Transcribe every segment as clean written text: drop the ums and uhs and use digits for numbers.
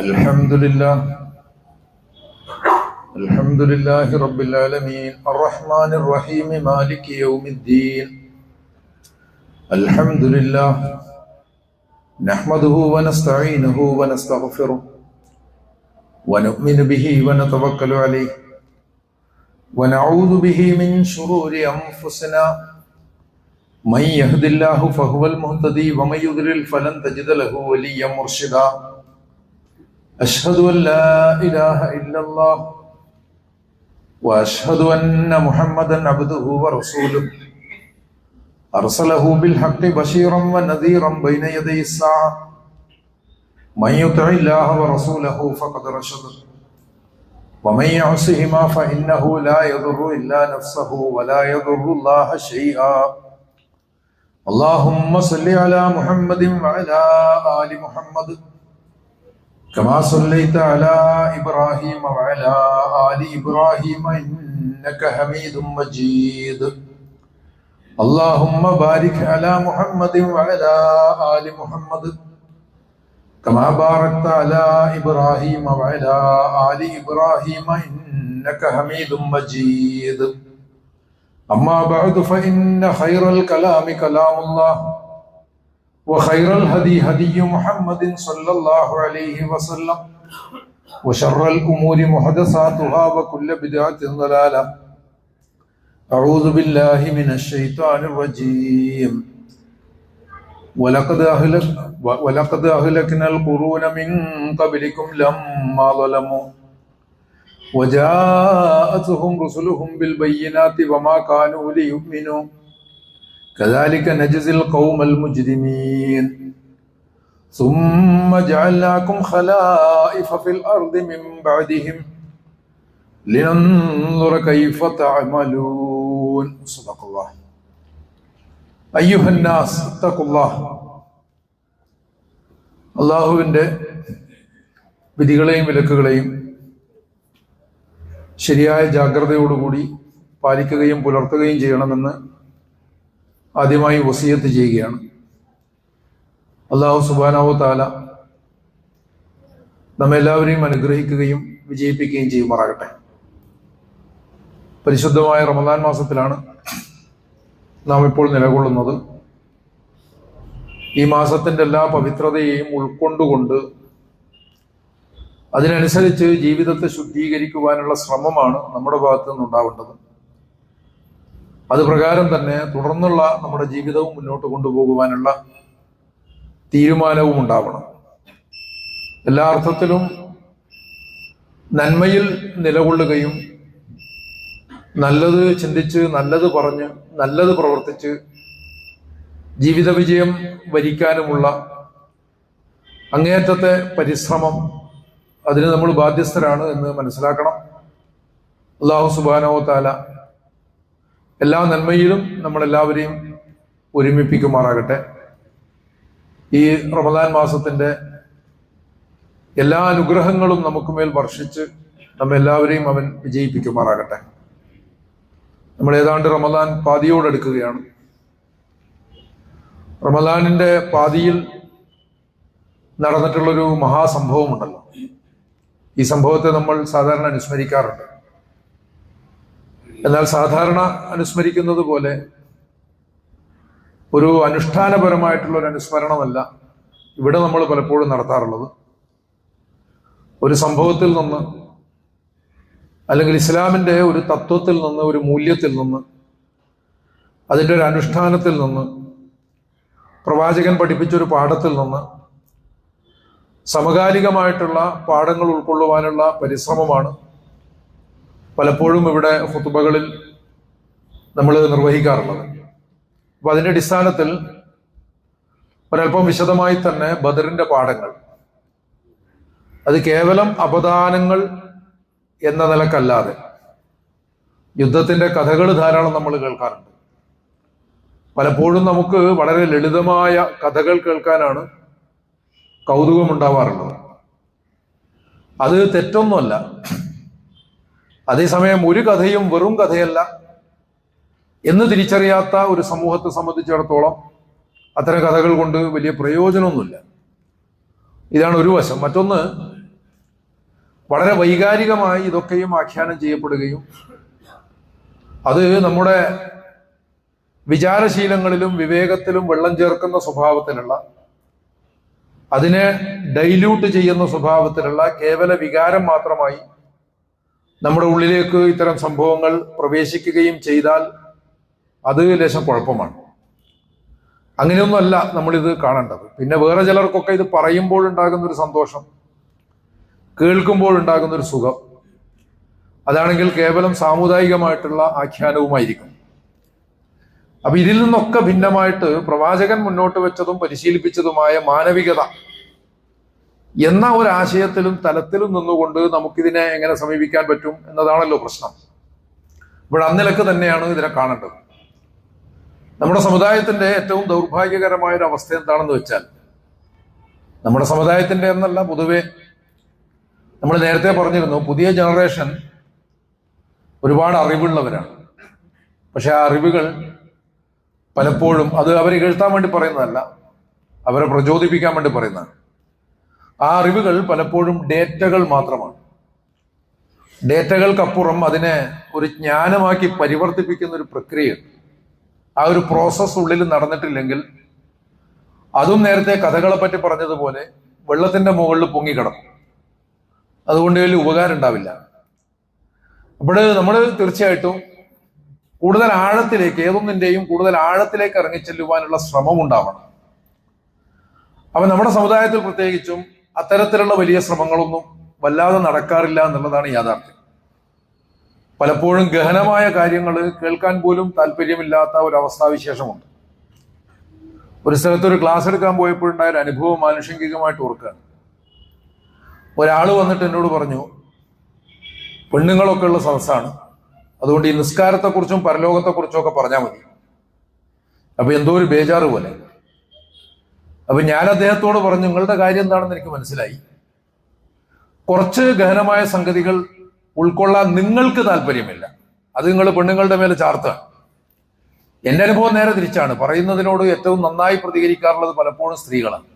الحمد لله رب العالمين الرحمن الرحيم مالك يوم الدين. الحمد لله نحمده ونستعينه ونستغفره ونؤمن به ونتوكل عليه ونعوذ به من شرور أنفسنا. من يهد الله فهو المهتدي ومن يضلل فلن تجد له وليا مرشدا. أشهد أن لا إله إلا الله وأشهد أن محمدا عبده ورسوله أرسله بالحق بشيرا ونذيرا بين يدي الساعة. من يطع الله ورسوله فقد رشد ومن يعصهما فإنه لا يضر إلا نفسه ولا يضر الله شيئا. اللهم صل على محمد وعلى آل محمد كما صليت على إبراهيم وعلى آل إبراهيم إنك حميد مجيد. اللهم بارك على محمد وعلى آل محمد كما باركت على إبراهيم وعلى آل إبراهيم إنك حميد مجيد. أما بعد فإن خير الكلام كلام الله وخير الهدي هدي محمد صلى الله عليه وسلم وشر الأمور محدثاتها وكل بدعة ضلالة. أعوذ بالله من الشيطان الرجيم. ولقد أهلكنا القرون من قبلكم لما ظلموا وجاءتهم رسلهم بالبينات وما كانوا ليؤمنوا كذلك نجزي القوم المجرمين. ثم جعلناكم خلائف في الأرض من بعدهم لننظر كيف تعملون. صدق الله. أيها الناس اتقوا الله. അള്ളാഹുവിൻ്റെ വിധികളെയും വിലക്കുകളെയും ശരിയായ ജാഗ്രതയോടുകൂടി പാലിക്കുകയും പുലർത്തുകയും ചെയ്യണമെന്ന് ആദ്യമായി വസിയത്ത് ചെയ്യുകയാണ്. അല്ലാഹു സുബ്ഹാനഹു തആല നമ്മെല്ലാവരെയും അനുഗ്രഹിക്കുകയും വിജയിപ്പിക്കുകയും ചെയ്യുമാറാകട്ടെ. പരിശുദ്ധമായ റമദാൻ മാസത്തിലാണ് നാം ഇപ്പോൾ നിലകൊള്ളുന്നത്. ഈ മാസത്തിന്റെ എല്ലാ പവിത്രതയെയും ഉൾക്കൊണ്ടുകൊണ്ട് അതിനനുസരിച്ച് ജീവിതത്തെ ശുദ്ധീകരിക്കുവാനുള്ള ശ്രമമാണ് നമ്മുടെ ഭാഗത്ത് നിന്നുണ്ടാവേണ്ടത്. അത് പ്രകാരം തന്നെ തുടർന്നുള്ള നമ്മുടെ ജീവിതവും മുന്നോട്ട് കൊണ്ടുപോകുവാനുള്ള തീരുമാനവും ഉണ്ടാവണം. എല്ലാ അർത്ഥത്തിലും നന്മയിൽ നിലകൊള്ളുകയും നല്ലത് ചിന്തിച്ച് നല്ലത് പറഞ്ഞ് നല്ലത് പ്രവർത്തിച്ച് ജീവിത വിജയം വരിക്കാനുമുള്ള അങ്ങേയറ്റത്തെ പരിശ്രമം, അതിന് നമ്മൾ ബാധ്യസ്ഥരാണ് എന്ന് മനസ്സിലാക്കണം. അല്ലാഹു സുബ്ഹാനഹു തആല എല്ലാ നന്മയിലും നമ്മളെല്ലാവരെയും ഒരുമിപ്പിക്കുമാറാകട്ടെ. ഈ റമദാൻ മാസത്തിന്റെ എല്ലാ അനുഗ്രഹങ്ങളും നമുക്കുമേൽ വർഷിച്ച് നമ്മെല്ലാവരെയും അവൻ വിജയിപ്പിക്കുമാറാകട്ടെ. നമ്മൾ ഏതാണ്ട് റമദാൻ പാതിയോടടുക്കുകയാണ്. റമദാനിന്റെ പാതിയിൽ നടന്നിട്ടുള്ളൊരു മഹാസംഭവമുണ്ടല്ലോ. ഈ സംഭവത്തെ നമ്മൾ സാധാരണ അനുസ്മരിക്കാറുണ്ട്. എന്നാൽ സാധാരണ അനുസ്മരിക്കുന്നത് പോലെ ഒരു അനുഷ്ഠാനപരമായിട്ടുള്ള ഒരു അനുസ്മരണമല്ല ഇവിടെ നമ്മൾ പലപ്പോഴും നടത്താറുള്ളത്. ഒരു സംഭവത്തിൽ നിന്ന് അല്ലെങ്കിൽ ഇസ്ലാമിന്റെ ഒരു തത്വത്തിൽ നിന്ന്, ഒരു മൂല്യത്തിൽ നിന്ന്, അതിൻ്റെ ഒരു അനുഷ്ഠാനത്തിൽ നിന്ന്, പ്രവാചകൻ പഠിപ്പിച്ചൊരു പാഠത്തിൽ നിന്ന് സമകാലികമായിട്ടുള്ള പാഠങ്ങൾ ഉൾക്കൊള്ളുവാനുള്ള പരിശ്രമമാണ് പലപ്പോഴും ഇവിടെ ഖുതുബകളിൽ നമ്മൾ നിർവഹിക്കാറുള്ളത്. അപ്പൊ അതിന്റെ അടിസ്ഥാനത്തിൽ ഒരല്പം വിശദമായി തന്നെ ബദറിന്റെ പാഠങ്ങൾ, അത് കേവലം അപദാനങ്ങൾ എന്ന നിലക്കല്ലാതെ യുദ്ധത്തിന്റെ കഥകൾ ധാരാളം നമ്മൾ കേൾക്കാറുണ്ട്. പലപ്പോഴും നമുക്ക് വളരെ ലളിതമായ കഥകൾ കേൾക്കാനാണ് കൗതുകമുണ്ടാവാറുള്ളത്. അത് തെറ്റൊന്നുമല്ല. അതേസമയം ഒരു കഥയും വെറും കഥയല്ല എന്ന് തിരിച്ചറിയാത്ത ഒരു സമൂഹത്തെ സംബന്ധിച്ചിടത്തോളം അത്തരം കഥകൾ കൊണ്ട് വലിയ പ്രയോജനമൊന്നുമില്ല. ഇതാണ് ഒരു വശം. മറ്റൊന്ന്, വളരെ വൈകാരികമായി ഇതൊക്കെയും ആഖ്യാനം ചെയ്യപ്പെടുകയും അത് നമ്മുടെ വിചാരശീലങ്ങളിലും വിവേകത്തിലും വെള്ളം ചേർക്കുന്ന സ്വഭാവത്തിലുള്ള, അതിനെ ഡൈല്യൂട്ട് ചെയ്യുന്ന സ്വഭാവത്തിലുള്ള കേവല വികാരം മാത്രമായി നമ്മുടെ ഉള്ളിലേക്ക് ഇത്തരം സംഭവങ്ങൾ പ്രവേശിക്കുകയും ചെയ്താൽ അത് ലേശം കുഴപ്പമാണ്. അങ്ങനെയൊന്നുമല്ല നമ്മളിത് കാണേണ്ടത്. പിന്നെ വേറെ ചിലർക്കൊക്കെ ഇത് പറയുമ്പോൾ ഉണ്ടാകുന്നൊരു സന്തോഷം, കേൾക്കുമ്പോൾ ഉണ്ടാകുന്നൊരു സുഖം, അതാണെങ്കിൽ കേവലം സാമുദായികമായിട്ടുള്ള ആഖ്യാനവുമായിരിക്കും. അപ്പൊ ഇതിൽ നിന്നൊക്കെ ഭിന്നമായിട്ട് പ്രവാചകൻ മുന്നോട്ട് വെച്ചതും പരിശീലിപ്പിച്ചതുമായ മാനവികത എന്ന ഒരു ആശയത്തിലും തലത്തിലും നിന്നുകൊണ്ട് നമുക്കിതിനെ എങ്ങനെ സമീപിക്കാൻ പറ്റും എന്നതാണല്ലോ പ്രശ്നം. ഇവിടെ അന്നിലക്ക് തന്നെയാണ് ഇതിനെ കാണേണ്ടത്. നമ്മുടെ സമുദായത്തിന്റെ ഏറ്റവും ദൗർഭാഗ്യകരമായ ഒരു അവസ്ഥ എന്താണെന്ന് വെച്ചാൽ, നമ്മുടെ സമുദായത്തിന്റെ എന്നല്ല, പൊതുവെ നമ്മൾ നേരത്തെ പറഞ്ഞിരുന്നു, പുതിയ ജനറേഷൻ ഒരുപാട് അറിവുള്ളവരാണ്. പക്ഷെ ആ അറിവുകൾ പലപ്പോഴും അത് അവരെ കേൾത്താൻ വേണ്ടി പറയുന്നതല്ല, അവരെ പ്രചോദിപ്പിക്കാൻ വേണ്ടി പറയുന്നതാണ്. ആ അറിവുകൾ പലപ്പോഴും ഡേറ്റകൾ മാത്രമാണ്. ഡേറ്റകൾക്കപ്പുറം അതിനെ ഒരു ജ്ഞാനമാക്കി പരിവർത്തിപ്പിക്കുന്ന ഒരു പ്രക്രിയ, ആ ഒരു പ്രോസസ് ഉള്ളിൽ നടന്നിട്ടില്ലെങ്കിൽ അതും നേരത്തെ കഥകളെ പറ്റി പറഞ്ഞതുപോലെ വെള്ളത്തിന്റെ മുകളിൽ പൊങ്ങിക്കിടക്കും. അതുകൊണ്ട് വലിയ ഉപകാരം ഉണ്ടാവില്ല. അപ്പോൾ നമ്മൾ തീർച്ചയായിട്ടും കൂടുതൽ ആഴത്തിലേക്ക്, ഏതൊന്നിൻ്റെയും കൂടുതൽ ആഴത്തിലേക്ക് ഇറങ്ങിച്ചെല്ലുവാനുള്ള ശ്രമം ഉണ്ടാവണം. അപ്പൊ നമ്മുടെ സമുദായത്തിൽ പ്രത്യേകിച്ചും അത്തരത്തിലുള്ള വലിയ ശ്രമങ്ങളൊന്നും വല്ലാതെ നടക്കാറില്ല എന്നുള്ളതാണ് യാഥാർത്ഥ്യം. പലപ്പോഴും ഗഹനമായ കാര്യങ്ങൾ കേൾക്കാൻ പോലും താല്പര്യമില്ലാത്ത ഒരു അവസ്ഥാവിശേഷമുണ്ട്. ഒരു സ്ഥലത്ത് ഒരു ക്ലാസ് എടുക്കാൻ പോയപ്പോഴുണ്ടായ ഒരു അനുഭവം ആനുഷംഗികമായിട്ട് ഓർക്കുകയാണ്. ഒരാൾ വന്നിട്ട് എന്നോട് പറഞ്ഞു, പെണ്ണുങ്ങളൊക്കെ ഉള്ള സദസ്സാണ്, അതുകൊണ്ട് ഈ നിസ്കാരത്തെക്കുറിച്ചും പരലോകത്തെക്കുറിച്ചും ഒക്കെ പറഞ്ഞാൽ മതി. അപ്പൊ എന്തോ ഒരു ബേജാറ് പോലെ. അപ്പൊ ഞാൻ അദ്ദേഹത്തോട് പറഞ്ഞു, നിങ്ങളുടെ കാര്യം എന്താണെന്ന് എനിക്ക് മനസ്സിലായി. കുറച്ച് ഗഹനമായ സംഗതികൾ ഉൾക്കൊള്ളാൻ നിങ്ങൾക്ക് താല്പര്യമില്ല, അത് നിങ്ങൾ പെണ്ണുങ്ങളുടെ മേലെ ചാർത്തുകയാണ്. എന്റെ അനുഭവം നേരെ തിരിച്ചാണ്. പറയുന്നതിനോട് ഏറ്റവും നന്നായി പ്രതികരിക്കാറുള്ളത് പലപ്പോഴും സ്ത്രീകളാണ്.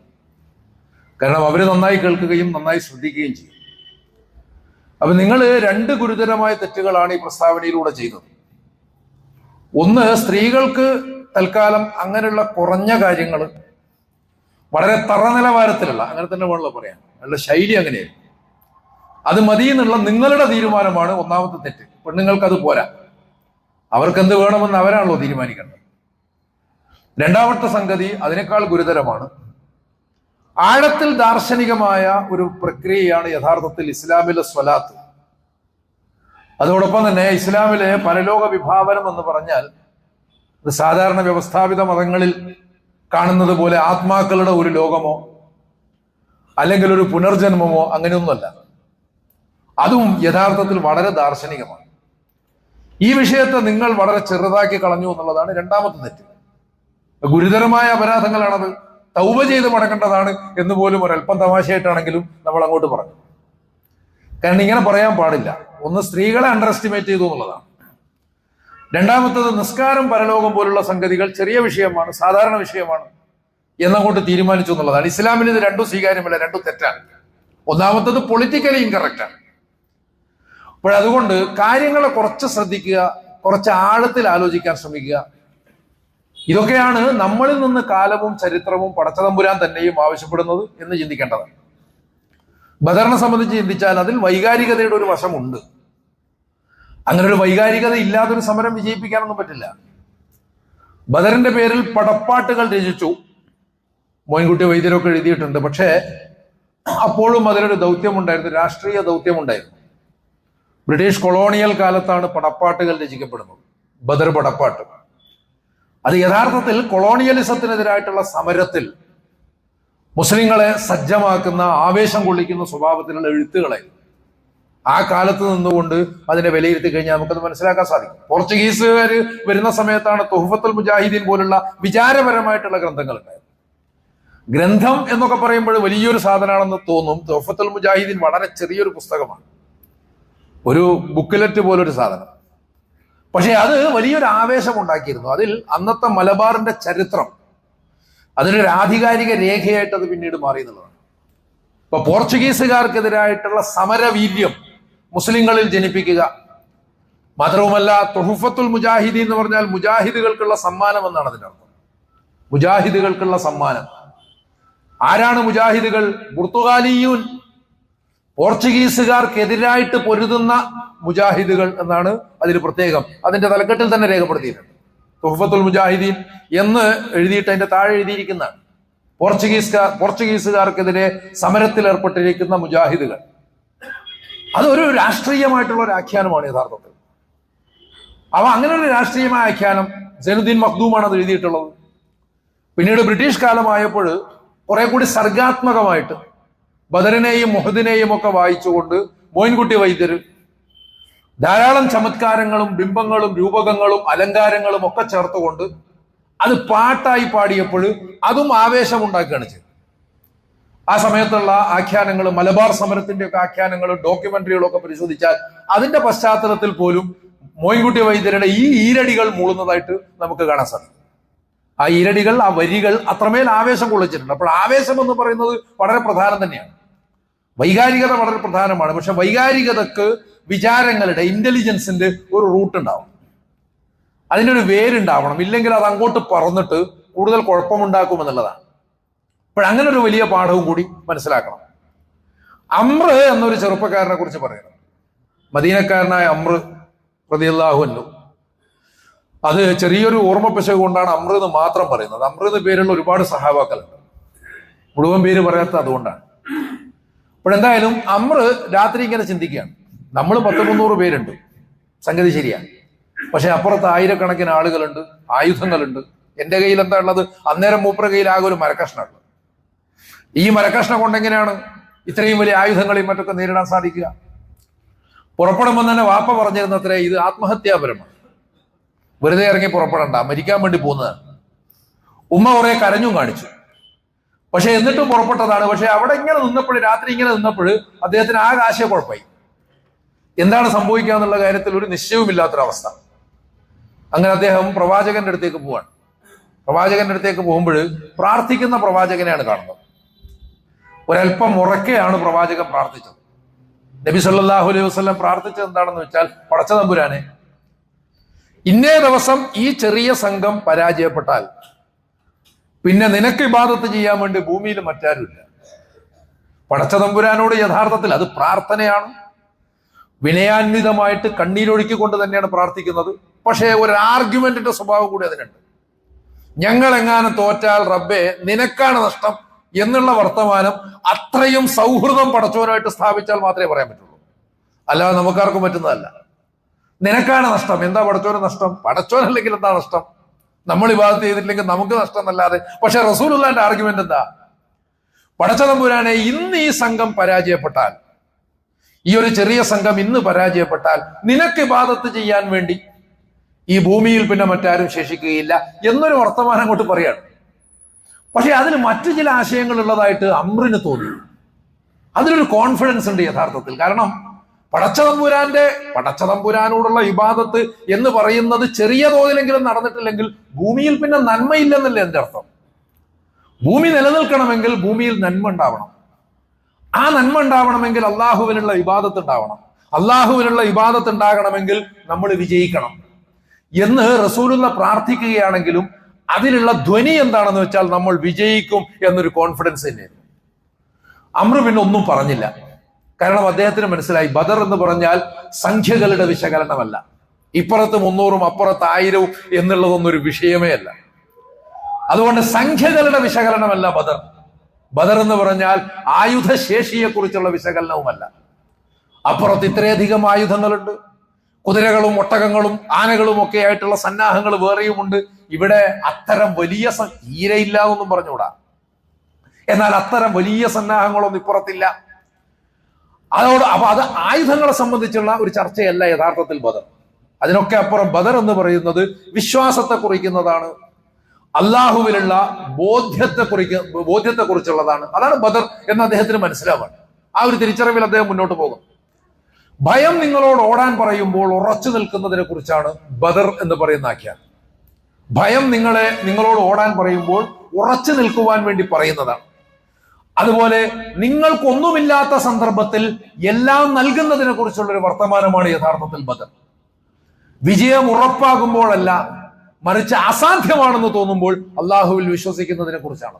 കാരണം അവര് നന്നായി കേൾക്കുകയും നന്നായി ശ്രദ്ധിക്കുകയും ചെയ്യും. അപ്പൊ നിങ്ങൾ രണ്ട് ഗുരുതരമായ തെറ്റുകളാണ് ഈ പ്രസ്താവനയിലൂടെ ചെയ്തത്. ഒന്ന്, സ്ത്രീകൾക്ക് തൽക്കാലം അങ്ങനെയുള്ള കുറഞ്ഞ കാര്യങ്ങൾ വളരെ തറനിലവാരത്തിലുള്ള, അങ്ങനെ തന്നെ വേണമല്ലോ പറയാൻ, നല്ല ശൈലി അങ്ങനെയായിരുന്നു, അത് മതി എന്നുള്ള നിങ്ങളുടെ തീരുമാനമാണ് ഒന്നാമത്തെ തെറ്റ്. പെണ്ണുങ്ങൾക്ക് അത് പോരാ, അവർക്ക് എന്ത് വേണമെന്ന് അവരാണല്ലോ തീരുമാനിക്കേണ്ടത്. രണ്ടാമത്തെ സംഗതി അതിനേക്കാൾ ഗുരുതരമാണ്. ആഴത്തിൽ ദാർശനികമായ ഒരു പ്രക്രിയയാണ് യഥാർത്ഥത്തിൽ ഇസ്ലാമിലെ സ്വലാത്ത്. അതോടൊപ്പം തന്നെ ഇസ്ലാമിലെ പരലോക വിഭാവനം എന്ന് പറഞ്ഞാൽ ഇത് സാധാരണ വ്യവസ്ഥാപിത മതങ്ങളിൽ കാണുന്നത് പോലെ ആത്മാക്കളുടെ ഒരു ലോകമോ അല്ലെങ്കിൽ ഒരു പുനർജന്മമോ അങ്ങനെയൊന്നുമല്ല. അതും യഥാർത്ഥത്തിൽ വളരെ ദാർശനികമാണ്. ഈ വിഷയത്തെ നിങ്ങൾ വളരെ ചെറുതാക്കി കളഞ്ഞു എന്നുള്ളതാണ് രണ്ടാമത്തെ തെറ്റ്. ഗുരുതരമായ അപരാധങ്ങളാണത്, തൗബ ചെയ്ത് മടക്കേണ്ടതാണ് എന്ന് പോലും ഒരല്പം തമാശയായിട്ടാണെങ്കിലും നമ്മൾ അങ്ങോട്ട് പറഞ്ഞു. കാരണം ഇങ്ങനെ പറയാൻ പാടില്ല. ഒന്ന്, സ്ത്രീകളെ അണ്ടർ എസ്റ്റിമേറ്റ് ചെയ്തു എന്നുള്ളതാണ്. രണ്ടാമത്തത്, നിസ്കാരം പരലോകം പോലുള്ള സംഗതികൾ ചെറിയ വിഷയമാണ്, സാധാരണ വിഷയമാണ് എന്നങ്ങോട്ട് തീരുമാനിച്ചു എന്നുള്ളതാണ്. ഇസ്ലാമിൽ ഇത് രണ്ടും സ്വീകാര്യമല്ല, രണ്ടും തെറ്റാണ്. ഒന്നാമത്തത് പൊളിറ്റിക്കലി ഇൻകറക്റ്റാണ്. അപ്പോഴതുകൊണ്ട് കാര്യങ്ങളെ കുറച്ച് ശ്രദ്ധിക്കുക, കുറച്ച് ആഴത്തിൽ ആലോചിക്കാൻ ശ്രമിക്കുക. ഇതൊക്കെയാണ് നമ്മളിൽ നിന്ന് കാലവും ചരിത്രവും പടച്ചതമ്പുരാൻ തന്നെയും ആവശ്യപ്പെടുന്നത് എന്ന് ചിന്തിക്കേണ്ടതാണ്. ബദറിനെ സംബന്ധിച്ച് ചിന്തിച്ചാൽ അതിൽ വൈകാരികതയുടെ ഒരു വശമുണ്ട്. അങ്ങനെ ഒരു വൈകാരികത ഇല്ലാതൊരു സമരം വിജയിപ്പിക്കാനൊന്നും പറ്റില്ല. ബദറിന്റെ പേരിൽ പടപ്പാട്ടുകൾ രചിച്ചു, മോയിൻകുട്ടി വൈദ്യരൊക്കെ എഴുതിയിട്ടുണ്ട്. പക്ഷേ അപ്പോഴും അതിലൊരു ദൗത്യമുണ്ടായിരുന്നു, രാഷ്ട്രീയ ദൗത്യമുണ്ടായിരുന്നു. ബ്രിട്ടീഷ് കൊളോണിയൽ കാലത്താണ് പടപ്പാട്ടുകൾ രചിക്കപ്പെടുന്നത്, ബദർ പടപ്പാട്ട്. അത് യഥാർത്ഥത്തിൽ കൊളോണിയലിസത്തിനെതിരായിട്ടുള്ള സമരത്തിൽ മുസ്ലിങ്ങളെ സജ്ജമാക്കുന്ന, ആവേശം കൊള്ളിക്കുന്ന സ്വഭാവത്തിലുള്ള എഴുത്തുകളെ ആ കാലത്ത് നിന്നുകൊണ്ട് അതിനെ വിലയിരുത്തി കഴിഞ്ഞാൽ നമുക്കത് മനസ്സിലാക്കാൻ സാധിക്കും. പോർച്ചുഗീസുകാർ വരുന്ന സമയത്താണ് തുഹ്ഫത്തുൽ മുജാഹിദീൻ പോലുള്ള വിചാരപരമായിട്ടുള്ള ഗ്രന്ഥങ്ങൾ ഉണ്ടായത്. ഗ്രന്ഥം എന്നൊക്കെ പറയുമ്പോൾ വലിയൊരു സാധനമാണെന്ന് തോന്നും. തുഹ്ഫത്തുൽ മുജാഹിദീൻ വളരെ ചെറിയൊരു പുസ്തകമാണ്, ഒരു ബുക്ക്ലെറ്റ് പോലൊരു സാധനം. പക്ഷെ അത് വലിയൊരു ആവേശം ഉണ്ടാക്കിയിരുന്നു. അതിൽ അന്നത്തെ മലബാറിന്റെ ചരിത്രം, അതിനൊരു ആധികാരിക രേഖയായിട്ട് അത് പിന്നീട് മാറി എന്നുള്ളതാണ്. ഇപ്പൊ പോർച്ചുഗീസുകാർക്കെതിരായിട്ടുള്ള സമരവീര്യം മുസ്ലിങ്ങളിൽ ജനിപ്പിക്കുക മാത്രവുമല്ല, തുഹഫത്തുൽ മുജാഹിദി എന്ന് പറഞ്ഞാൽ മുജാഹിദുകൾക്കുള്ള സമ്മാനം എന്നാണ് അതിന്റെ അർത്ഥം. മുജാഹിദുകൾക്കുള്ള സമ്മാനം. ആരാണ് മുജാഹിദുകൾ? പുർത്തുഗാലിയൂൻ, പോർച്ചുഗീസുകാർക്കെതിരായിട്ട് പൊരുതുന്ന മുജാഹിദുകൾ എന്നാണ് അതിന് പ്രത്യേകം അതിന്റെ തലക്കെട്ടിൽ തന്നെ രേഖപ്പെടുത്തിയിട്ടുണ്ട്. തുഹഫത്തുൽ മുജാഹിദീൻ എന്ന് എഴുതിയിട്ട് അതിന്റെ താഴെ എഴുതിയിരിക്കുന്നതാണ് പോർച്ചുഗീസുകാർക്കെതിരെ സമരത്തിൽ ഏർപ്പെട്ടിരിക്കുന്ന മുജാഹിദുകൾ. അതൊരു രാഷ്ട്രീയമായിട്ടുള്ള ഒരു ആഖ്യാനമാണ് യഥാർത്ഥത്തിൽ. അങ്ങനെ ഒരു രാഷ്ട്രീയമായ ആഖ്യാനം സൈനുദ്ദീൻ മഖ്ദൂമാണ് അത് എഴുതിയിട്ടുള്ളത്. പിന്നീട് ബ്രിട്ടീഷ് കാലമായപ്പോൾ കുറെ കൂടി സർഗാത്മകമായിട്ട് ബദറിനെയും മുഹദിനെയും ഒക്കെ വായിച്ചുകൊണ്ട് മോയിൻകുട്ടി വൈദ്യർ ധാരാളം ചമത്കാരങ്ങളും ബിംബങ്ങളും രൂപകങ്ങളും അലങ്കാരങ്ങളും ഒക്കെ ചേർത്തുകൊണ്ട് അത് പാട്ടായി പാടിയപ്പോൾ അതും ആവേശമുണ്ടാക്കുകയാണ് ചെയ്തത്. ആ സമയത്തുള്ള ആഖ്യാനങ്ങൾ, മലബാർ സമരത്തിന്റെ ഒക്കെ ആഖ്യാനങ്ങളും ഡോക്യുമെന്ററികളും ഒക്കെ പരിശോധിച്ചാൽ അതിന്റെ പശ്ചാത്തലത്തിൽ പോലും മോയിൻകുട്ടി വൈദ്യരുടെ ഈ ഈരടികൾ മൂളുന്നതായിട്ട് നമുക്ക് കാണാൻ സാധിക്കും. ആ ഈരടികൾ, ആ വരികൾ അത്രമേൽ ആവേശം കൊള്ളിച്ചിട്ടുണ്ട്. അപ്പോൾ ആവേശം എന്ന് പറയുന്നത് വളരെ പ്രധാനം തന്നെയാണ്. വൈകാരികത വളരെ പ്രധാനമാണ്. പക്ഷെ വൈകാരികതക്ക് വിചാരങ്ങളുടെ, ഇന്റലിജൻസിന്റെ ഒരു റൂട്ട് ഉണ്ടാവും, അതിനൊരു വേരുണ്ടാവണം. ഇല്ലെങ്കിൽ അത് അങ്ങോട്ട് പറന്നിട്ട് കൂടുതൽ കുഴപ്പമുണ്ടാക്കുമെന്നുള്ളതാണ്. അപ്പോഴങ്ങനെ ഒരു വലിയ പാഠവും കൂടി മനസ്സിലാക്കണം. അമ്ര എന്നൊരു ചെറുപ്പക്കാരനെ കുറിച്ച് പറയുന്നത്, മദീനക്കാരനായ അമ്ര റളിയല്ലാഹു അൻഹു. അത് ചെറിയൊരു ഓർമ്മപ്പിശക് കൊണ്ടാണ് അമ്ര എന്ന് മാത്രം പറയുന്നത്. അമ്ര എന്ന് പേരുള്ള ഒരുപാട് സഹാബാക്കളുണ്ട്, മുഴുവൻ പേര് പറയാത്ത അതുകൊണ്ടാണ്. അപ്പോഴെന്തായാലും അമ്ര രാത്രി ഇങ്ങനെ ചിന്തിക്കുകയാണ്, നമ്മൾ 100-300 പേരുണ്ട്, സംഗതി ശരിയാണ്. പക്ഷെ അപ്പുറത്ത് ആയിരക്കണക്കിന് ആളുകളുണ്ട്, ആയുധങ്ങളുണ്ട്. എന്റെ കയ്യിൽ എന്താ ഉള്ളത്? അന്നേരം മൂപ്പര കയ്യിൽ ആകെ ഒരു മരക്കഷ്ണമുള്ളത്. ഈ മരക്കഷ്ണം കൊണ്ടെങ്ങനെയാണ് ഇത്രയും വലിയ ആയുധങ്ങളെയും മറ്റൊക്കെ നേരിടാൻ സാധിക്കുക? പുറപ്പെടുമ്പോൾ തന്നെ വാപ്പ പറഞ്ഞിരുന്നത്രേ, ഇത് ആത്മഹത്യാപരമാണ്, വെറുതെ ഇറങ്ങി പുറപ്പെടണ്ട, മരിക്കാൻ വേണ്ടി പോകുന്നതാണ്. ഉമ്മ കുറെ കരഞ്ഞും കാണിച്ചു, പക്ഷെ എന്നിട്ടും പുറപ്പെട്ടതാണ്. പക്ഷെ അവിടെ ഇങ്ങനെ നിന്നപ്പോൾ, രാത്രി ഇങ്ങനെ നിന്നപ്പോൾ അദ്ദേഹത്തിന് ആകെ ആശയക്കുഴപ്പമായി. എന്താണ് സംഭവിക്കുക എന്നുള്ള കാര്യത്തിൽ ഒരു നിശ്ചയവുമില്ലാത്തൊരവസ്ഥ. അങ്ങനെ അദ്ദേഹം പ്രവാചകന്റെ അടുത്തേക്ക് പോവാണ്. പ്രവാചകന്റെ അടുത്തേക്ക് പോകുമ്പോൾ പ്രാർത്ഥിക്കുന്ന പ്രവാചകനെയാണ് കാണുന്നത്. ഒരല്പം ഉറക്കെയാണ് പ്രവാചകൻ പ്രാർത്ഥിച്ചത്. നബി സല്ലല്ലാഹു അലൈഹി വസല്ലം പ്രാർത്ഥിച്ചത് എന്താണെന്ന് വെച്ചാൽ, പടച്ച തമ്പുരാനെ, ഇന്നേ ദിവസം ഈ ചെറിയ സംഘം പരാജയപ്പെട്ടാൽ പിന്നെ നിനക്ക് ഇബാദത്ത് ചെയ്യാൻ വേണ്ടി ഭൂമിയിൽ മറ്റാരുമില്ല. പടച്ച തമ്പുരാനോട് യഥാർത്ഥത്തിൽ അത് പ്രാർത്ഥനയാണ്, വിനയാന്വിതമായിട്ട് കണ്ണീരൊഴുക്കിക്കൊണ്ട് തന്നെയാണ് പ്രാർത്ഥിക്കുന്നത്. പക്ഷേ ഒരു ആർഗ്യുമെന്റിന്റെ സ്വഭാവം കൂടി അതിനുണ്ട്. ഞങ്ങൾ എങ്ങാനും തോറ്റാൽ റബ്ബേ നിനക്കാണ് നഷ്ടം എന്നുള്ള വർത്തമാനം അത്രയും സൗഹൃദം പടച്ചവനായിട്ട് സ്ഥാപിച്ചാൽ മാത്രമേ പറയാൻ പറ്റുള്ളൂ. അല്ലാതെ നമുക്കാർക്കും പറ്റുന്നതല്ല. നിനക്കാണ് നഷ്ടം. എന്താ പടച്ചോന് നഷ്ടം? പടച്ചോനല്ലെങ്കിൽ എന്താ നഷ്ടം? നമ്മൾ ഇബാദത്ത് ചെയ്തിട്ടില്ലെങ്കിൽ നമുക്ക് നഷ്ടം എന്നല്ലാതെ. പക്ഷെ റസൂലുള്ളാഹിന്റെ ആർഗ്യുമെന്റ് എന്താ? പടച്ച തമ്പുരാനെ, ഇന്ന് ഈ സംഘം പരാജയപ്പെട്ടാൽ, ഈ ഒരു ചെറിയ സംഘം ഇന്ന് പരാജയപ്പെട്ടാൽ നിനക്ക് ഇബാദത്ത് ചെയ്യാൻ വേണ്ടി ഈ ഭൂമിയിൽ പിന്നെ മറ്റാരും ശേഷിക്കുകയില്ല എന്നൊരു വർത്തമാനം അങ്ങോട്ട് പറയാണ്. പക്ഷെ അതിന് മറ്റു ചില ആശയങ്ങൾ ഉള്ളതായിട്ട് അമ്രിന് തോന്നി. അതിലൊരു കോൺഫിഡൻസ് ഉണ്ട് യഥാർത്ഥത്തിൽ. കാരണം പടച്ചതമ്പുരാനോടുള്ള ഇബാദത്ത് എന്ന് പറയുന്നത് ചെറിയ തോതിലെങ്കിലും നടന്നിട്ടില്ലെങ്കിൽ ഭൂമിയിൽ പിന്നെ നന്മയില്ലെന്നല്ലേ എന്റെ അർത്ഥം. ഭൂമി നിലനിൽക്കണമെങ്കിൽ ഭൂമിയിൽ നന്മ ഉണ്ടാവണം. ആ നന്മ ഉണ്ടാവണമെങ്കിൽ അള്ളാഹുവിനുള്ള ഇബാദത്ത് ഉണ്ടാവണം. അള്ളാഹുവിനുള്ള ഇബാദത്ത് ഉണ്ടാകണമെങ്കിൽ നമ്മൾ വിജയിക്കണം എന്ന് റസൂലുള്ള പ്രാർത്ഥിക്കുകയാണെങ്കിലും അതിലുള്ള ധ്വനി എന്താണെന്ന് വെച്ചാൽ നമ്മൾ വിജയിക്കും എന്നൊരു കോൺഫിഡൻസ് തന്നെയായിരുന്നു. അമ്രു പിന്നെ ഒന്നും പറഞ്ഞില്ല. കാരണം അദ്ദേഹത്തിന് മനസ്സിലായി, ബദർ എന്ന് പറഞ്ഞാൽ സംഖ്യകളുടെ വിശകലനമല്ല. ഇപ്പുറത്ത് 300-ഉം അപ്പുറത്ത് 1000-ഉം എന്നുള്ളതൊന്നും ഒരു വിഷയമേ അല്ല. അതുകൊണ്ട് സംഖ്യകളുടെ വിശകലനമല്ല ബദർ. ബദർ എന്ന് പറഞ്ഞാൽ ആയുധശേഷിയെ കുറിച്ചുള്ള വിശകലനവുമല്ല. അപ്പുറത്ത് ഇത്രയധികം ആയുധങ്ങളുണ്ട്, കുതിരകളും ഒട്ടകങ്ങളും ആനകളും ഒക്കെ ആയിട്ടുള്ള സന്നാഹങ്ങൾ വേറെയുമുണ്ട്. ഇവിടെ അത്തരം വലിയ തീരെയില്ലാതൊന്നും പറഞ്ഞുകൂടാ. എന്നാൽ അത്തരം വലിയ സന്നാഹങ്ങളൊന്നും ഇപ്പുറത്തില്ല. അപ്പൊ അത് ആയുധങ്ങളെ സംബന്ധിച്ചുള്ള ഒരു ചർച്ചയല്ല യഥാർത്ഥത്തിൽ ബദർ. അതിനൊക്കെ അപ്പുറം ബദർ എന്ന് പറയുന്നത് വിശ്വാസത്തെ കുറിക്കുന്നതാണ്, അള്ളാഹുവിലുള്ള ബോധ്യത്തെ കുറിച്ചുള്ളതാണ്. അതാണ് ബദർ എന്ന് അദ്ദേഹത്തിന് മനസ്സിലാവാണ്. ആ ഒരു തിരിച്ചറിവിൽ അദ്ദേഹം മുന്നോട്ട് പോകും. ഭയം നിങ്ങളോട് ഓടാൻ പറയുമ്പോൾ ഉറച്ചു നിൽക്കുന്നതിനെ കുറിച്ചാണ് ബദർ എന്ന് പറയുന്ന ആഖ്യാനം. ഭയം നിങ്ങളോട് ഓടാൻ പറയുമ്പോൾ ഉറച്ചു നിൽക്കുവാൻ വേണ്ടി പറയുന്നതാണ്. അതുപോലെ നിങ്ങൾക്കൊന്നുമില്ലാത്ത സന്ദർഭത്തിൽ എല്ലാം നൽകുന്നതിനെ കുറിച്ചുള്ള ഒരു വർത്തമാനമാണ് യഥാർത്ഥത്തിൽ ബദർ. വിജയം ഉറപ്പാകുമ്പോഴല്ല, മറിച്ച് അസാധ്യമാണെന്ന് തോന്നുമ്പോൾ അള്ളാഹുവിൽ വിശ്വസിക്കുന്നതിനെ കുറിച്ചാണ്,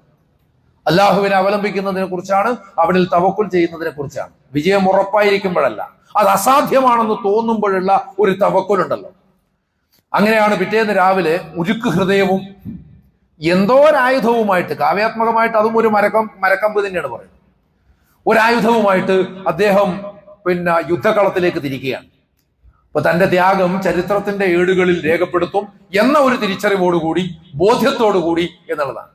അള്ളാഹുവിനെ അവലംബിക്കുന്നതിനെ കുറിച്ചാണ്, അവനിൽ തവക്കുൽ ചെയ്യുന്നതിനെ കുറിച്ചാണ്. വിജയം ഉറപ്പായിരിക്കുമ്പോഴല്ല, അത് അസാധ്യമാണെന്ന് തോന്നുമ്പോഴുള്ള ഒരു തവക്കുലുണ്ടല്ലോ. അങ്ങനെയാണ് പിറ്റേന്ന് രാവിലെ ഉരുക്ക് ഹൃദയവും എന്തോ ഒരായുധവുമായിട്ട്, കാവ്യാത്മകമായിട്ട് അതും ഒരു മരക്കമ്പ് തന്നെയാണ് പറയുന്നത്, ഒരായുധവുമായിട്ട് അദ്ദേഹം യുദ്ധകളത്തിലേക്ക് തിരിക്കുകയാണ്. അപ്പൊ തന്റെ ത്യാഗം ചരിത്രത്തിന്റെ ഏടുകളിൽ രേഖപ്പെടുത്തും എന്ന ഒരു തിരിച്ചറിവോടുകൂടി, ബോധ്യത്തോടുകൂടി എന്നുള്ളതാണ്.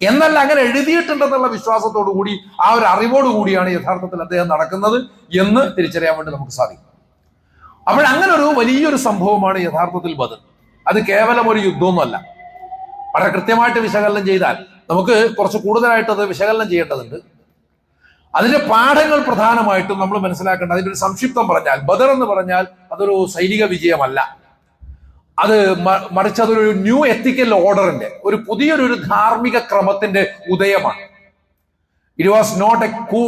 എന്നല്ല, അങ്ങനെ എഴുതിയിട്ടുണ്ടെന്നുള്ള വിശ്വാസത്തോടു കൂടി, ആ ഒരു അറിവോടുകൂടിയാണ് യഥാർത്ഥത്തിൽ അദ്ദേഹം നടക്കുന്നത് എന്ന് തിരിച്ചറിയാൻ വേണ്ടി നമുക്ക് സാധിക്കും. അപ്പോൾ അങ്ങനെ ഒരു വലിയൊരു സംഭവമാണ് യഥാർത്ഥത്തിൽ ബദർ. അത് കേവലം ഒരു യുദ്ധമൊന്നുമല്ല. വളരെ കൃത്യമായിട്ട് വിശകലനം ചെയ്താൽ നമുക്ക് കുറച്ച് കൂടുതലായിട്ട് അത് വിശകലനം ചെയ്യേണ്ടതുണ്ട്. അതിന്റെ പാഠങ്ങൾ പ്രധാനമായിട്ടും നമ്മൾ മനസ്സിലാക്കേണ്ടത്, അതിന്റെ ഒരു സംക്ഷിപ്തം പറഞ്ഞാൽ, ബദർ എന്ന് പറഞ്ഞാൽ അതൊരു സൈനിക വിജയമല്ല, അത് മറിച്ച് അതൊരു ന്യൂ എത്തിക്കൽ ഓർഡറിന്റെ, ഒരു പുതിയൊരു ധാർമ്മിക ക്രമത്തിന്റെ ഉദയമാണ്. ഇറ്റ് വാസ് നോട്ട് എ കൂ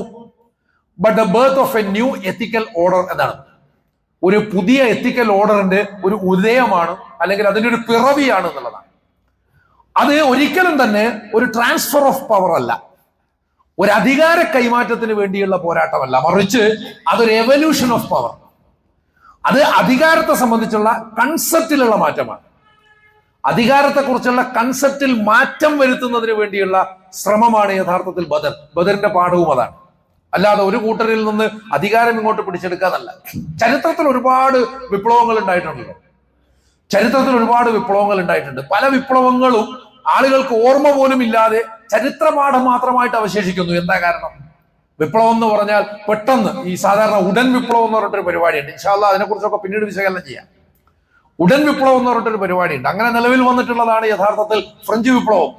but the birth of A new ethical order എന്നാണ്. ഒരു പുതിയ എത്തിക്കൽ ഓർഡറിന്റെ ഒരു ഉദയമാണ്, അല്ലെങ്കിൽ അതിന്റെ ഒരു പിറവിയാണ് എന്നുള്ളതാണ്. അത് ഒരിക്കലും തന്നെ ഒരു ട്രാൻസ്ഫർ ഓഫ് പവർ അല്ല, ഒരു അധികാര കൈമാറ്റത്തിന് വേണ്ടിയുള്ള പോരാട്ടമല്ല, മറിച്ച് അതൊരു എവല്യൂഷൻ ഓഫ് പവർ. അത് അധികാരത്തെ സംബന്ധിച്ചുള്ള കൺസെപ്റ്റിലുള്ള മാറ്റമാണ്. അധികാരത്തെക്കുറിച്ചുള്ള കൺസെപ്റ്റിൽ മാറ്റം വരുത്തുന്നതിന് വേണ്ടിയുള്ള ശ്രമമാണ് യഥാർത്ഥത്തിൽ ബദർ. ബദറിന്റെ പാഠവും അതാണ്. അല്ലാതെ ഒരു കൂട്ടരിൽ നിന്ന് അധികാരം ഇങ്ങോട്ട് പിടിച്ചെടുക്കാന്നല്ല. ചരിത്രത്തിൽ ഒരുപാട് വിപ്ലവങ്ങൾ ഉണ്ടായിട്ടുണ്ടല്ലോ, ചരിത്രത്തിൽ ഒരുപാട് വിപ്ലവങ്ങൾ ഉണ്ടായിട്ടുണ്ട്. പല വിപ്ലവങ്ങളും ആളുകൾക്ക് ഓർമ്മ പോലും ഇല്ലാതെ ചരിത്രപാഠം മാത്രമായിട്ട് അവശേഷിക്കുന്നു. എന്താ കാരണം? വിപ്ലവം എന്ന് പറഞ്ഞാൽ പെട്ടെന്ന്, ഈ സാധാരണ ഉടൻ വിപ്ലവം എന്ന് പറഞ്ഞിട്ടൊരു പരിപാടിയുണ്ട്. ഇൻഷാ അല്ലാഹ് അതിനെക്കുറിച്ചൊക്കെ പിന്നീട് വിശകലനം ചെയ്യാം. ഉടൻ വിപ്ലവം എന്ന് പറഞ്ഞിട്ടൊരു പരിപാടിയുണ്ട്. അങ്ങനെ നിലവിൽ വന്നിട്ടുള്ളതാണ് യഥാർത്ഥത്തിൽ ഫ്രഞ്ച് വിപ്ലവം.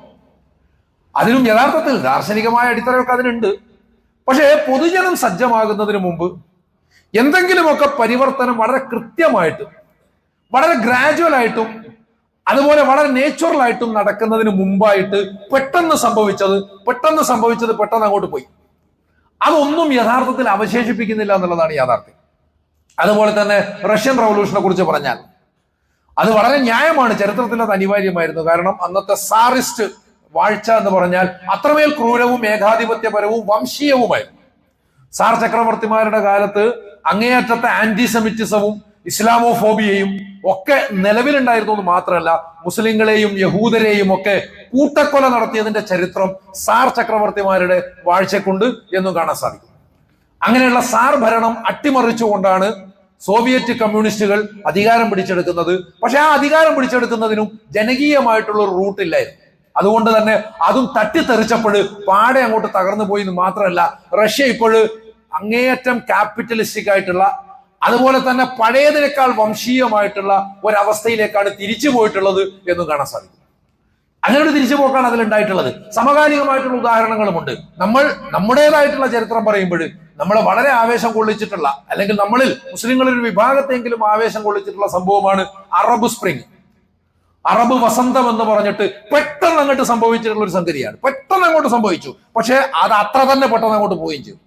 അതിനും യഥാർത്ഥത്തിൽ ദാർശനികമായ അടിത്തറയൊക്കെ അതിനുണ്ട്. പക്ഷേ പൊതുജനം സജ്ജമാകുന്നതിന് മുമ്പ് എന്തെങ്കിലുമൊക്കെ പരിവർത്തനം വളരെ കൃത്യമായിട്ടും വളരെ ഗ്രാജുവൽ ആയിട്ടും അതുപോലെ വളരെ നേച്ചുറൽ ആയിട്ടും നടക്കുന്നതിന് മുമ്പായിട്ട് പെട്ടെന്ന് സംഭവിച്ചത് പെട്ടെന്ന് അങ്ങോട്ട് പോയി. അതൊന്നും യഥാർത്ഥത്തിൽ അവശേഷിപ്പിക്കുന്നില്ല എന്നുള്ളതാണ് യാഥാർത്ഥ്യം. അതുപോലെ തന്നെ റഷ്യൻ റവല്യൂഷനെ കുറിച്ച് പറഞ്ഞാൽ അത് വളരെ ന്യായമാണ്, ചരിത്രത്തിൽ അത് അനിവാര്യമായിരുന്നു. കാരണം അന്നത്തെ സാറിസ്റ്റ് വാഴ്ച എന്ന് പറഞ്ഞാൽ അത്രമേൽ ക്രൂരവും ഏകാധിപത്യപരവും വംശീയവുമായിരുന്നു. സാർ ചക്രവർത്തിമാരുടെ കാലത്ത് അങ്ങേയറ്റത്തെ ആന്റിസെമിറ്റിസവും ഇസ്ലാമോഫോബിയയും ഒക്കെ നിലവിലുണ്ടായിരുന്നു എന്ന് മാത്രമല്ല, മുസ്ലിങ്ങളെയും യഹൂദരെയും ഒക്കെ കൂട്ടക്കൊല നടത്തിയതിന്റെ ചരിത്രം സാർ ചക്രവർത്തിമാരുടെ വാഴ്ചക്കുണ്ട് എന്നും കാണാൻ സാധിക്കും. അങ്ങനെയുള്ള സാർ ഭരണം അട്ടിമറിച്ചുകൊണ്ടാണ് സോവിയറ്റ് കമ്മ്യൂണിസ്റ്റുകൾ അധികാരം പിടിച്ചെടുക്കുന്നത്. പക്ഷെ ആ അധികാരം പിടിച്ചെടുക്കുന്നതിനും ജനകീയമായിട്ടുള്ള ഒരു റൂട്ടില്ലായിരുന്നു. അതുകൊണ്ട് തന്നെ അതും തട്ടിത്തെറിച്ചപ്പോൾ പാടെ അങ്ങോട്ട് തകർന്നു പോയി എന്ന് മാത്രമല്ല, റഷ്യ ഇപ്പോൾ അങ്ങേയറ്റം ക്യാപിറ്റലിസ്റ്റിക് ആയിട്ടുള്ള, അതുപോലെ തന്നെ പഴയതിനേക്കാൾ വംശീയമായിട്ടുള്ള ഒരവസ്ഥയിലേക്കാണ് തിരിച്ചു പോയിട്ടുള്ളത് എന്നും കാണാൻ സാധിക്കും. അങ്ങനെ ഒരു തിരിച്ചുപോക്കാണ് അതിലുണ്ടായിട്ടുള്ളത്. സമകാലികമായിട്ടുള്ള ഉദാഹരണങ്ങളുമുണ്ട്. നമ്മൾ നമ്മുടേതായിട്ടുള്ള ചരിത്രം പറയുമ്പോൾ നമ്മളെ വളരെ ആവേശം കൊള്ളിച്ചിട്ടുള്ള, അല്ലെങ്കിൽ നമ്മളിൽ മുസ്ലിങ്ങളിൽ ഒരു വിഭാഗത്തെങ്കിലും ആവേശം കൊള്ളിച്ചിട്ടുള്ള സംഭവമാണ് അറബ് സ്പ്രിംഗ്, അറബ് വസന്തം എന്ന് പറഞ്ഞിട്ട് പെട്ടെന്ന് അങ്ങോട്ട് സംഭവിച്ചിട്ടുള്ള ഒരു സംഗതിയാണ്. പെട്ടെന്ന് അങ്ങോട്ട് സംഭവിച്ചു, പക്ഷെ അത് അത്ര തന്നെ പെട്ടെന്ന് അങ്ങോട്ട് പോവുകയും ചെയ്തു.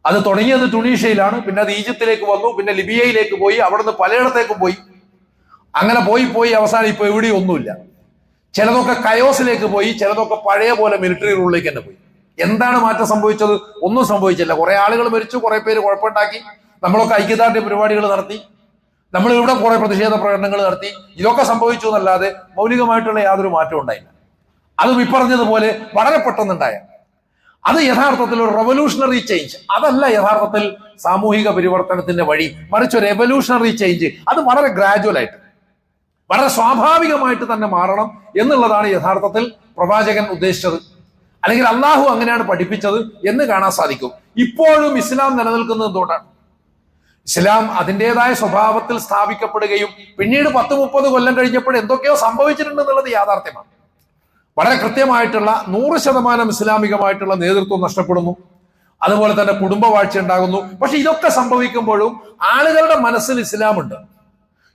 അത് തുടങ്ങിയത് ടുണീഷ്യയിലാണ്, പിന്നെ അത് ഈജിപ്തിലേക്ക് വന്നു, പിന്നെ ലിബിയയിലേക്ക് പോയി, അവിടുന്ന് പലയിടത്തേക്കും പോയി. അങ്ങനെ പോയി അവസാനം ഇപ്പൊ എവിടെയും ഒന്നുമില്ല. ചിലതൊക്കെ കയോസിലേക്ക് പോയി, ചിലതൊക്കെ പഴയ പോലെ മിലിറ്ററി റൂളിലേക്ക് തന്നെ പോയി. എന്താണ് മാറ്റം സംഭവിച്ചത്? ഒന്നും സംഭവിച്ചില്ല. കുറെ ആളുകൾ മരിച്ചു, കുറെ പേര് കുഴപ്പമുണ്ടാക്കി, നമ്മളൊക്കെ ഐക്യദാർഢ്യ പരിപാടികൾ നടത്തി, നമ്മൾ ഇവിടെ കുറെ പ്രതിഷേധ പ്രകടനങ്ങൾ നടത്തി. ഇതൊക്കെ സംഭവിച്ചു എന്നല്ലാതെ മൗലികമായിട്ടുള്ള യാതൊരു മാറ്റവും ഉണ്ടായില്ല. അതും ഇപ്പറഞ്ഞതുപോലെ വളരെ പെട്ടെന്നുണ്ടായ, അത് യഥാർത്ഥത്തിൽ ഒരു റെവല്യൂഷണറി ചേഞ്ച് അതല്ല യഥാർത്ഥത്തിൽ സാമൂഹിക പരിവർത്തനത്തിന്റെ വഴി, മറിച്ച് ഒരു എവല്യൂഷണറി ചേഞ്ച്. അത് വളരെ ഗ്രാജുവൽ ആയിട്ട്, വളരെ സ്വാഭാവികമായിട്ട് തന്നെ മാറണം എന്നുള്ളതാണ് യഥാർത്ഥത്തിൽ പ്രവാചകൻ ഉദ്ദേശിച്ചത്, അല്ലെങ്കിൽ അള്ളാഹു അങ്ങനെയാണ് പഠിപ്പിച്ചത് എന്ന് കാണാൻ സാധിക്കും. ഇപ്പോഴും ഇസ്ലാം നിലനിൽക്കുന്നത് എന്തുകൊണ്ടാണ്? ഇസ്ലാം അതിൻ്റെതായ സ്വഭാവത്തിൽ സ്ഥാപിക്കപ്പെടുകയും പിന്നീട് 10-30 കൊല്ലം കഴിഞ്ഞപ്പോൾ എന്തൊക്കെയോ സംഭവിച്ചിട്ടുണ്ട് എന്നുള്ളത് യാഥാർത്ഥ്യമാണ്. വളരെ കൃത്യമായിട്ടുള്ള 100% ഇസ്ലാമികമായിട്ടുള്ള നേതൃത്വം നഷ്ടപ്പെടുന്നു, അതുപോലെ തന്നെ കുടുംബവാഴ്ച ഉണ്ടാകുന്നു. പക്ഷെ ഇതൊക്കെ സംഭവിക്കുമ്പോഴും ആളുകളുടെ മനസ്സിൽ ഇസ്ലാമുണ്ട്.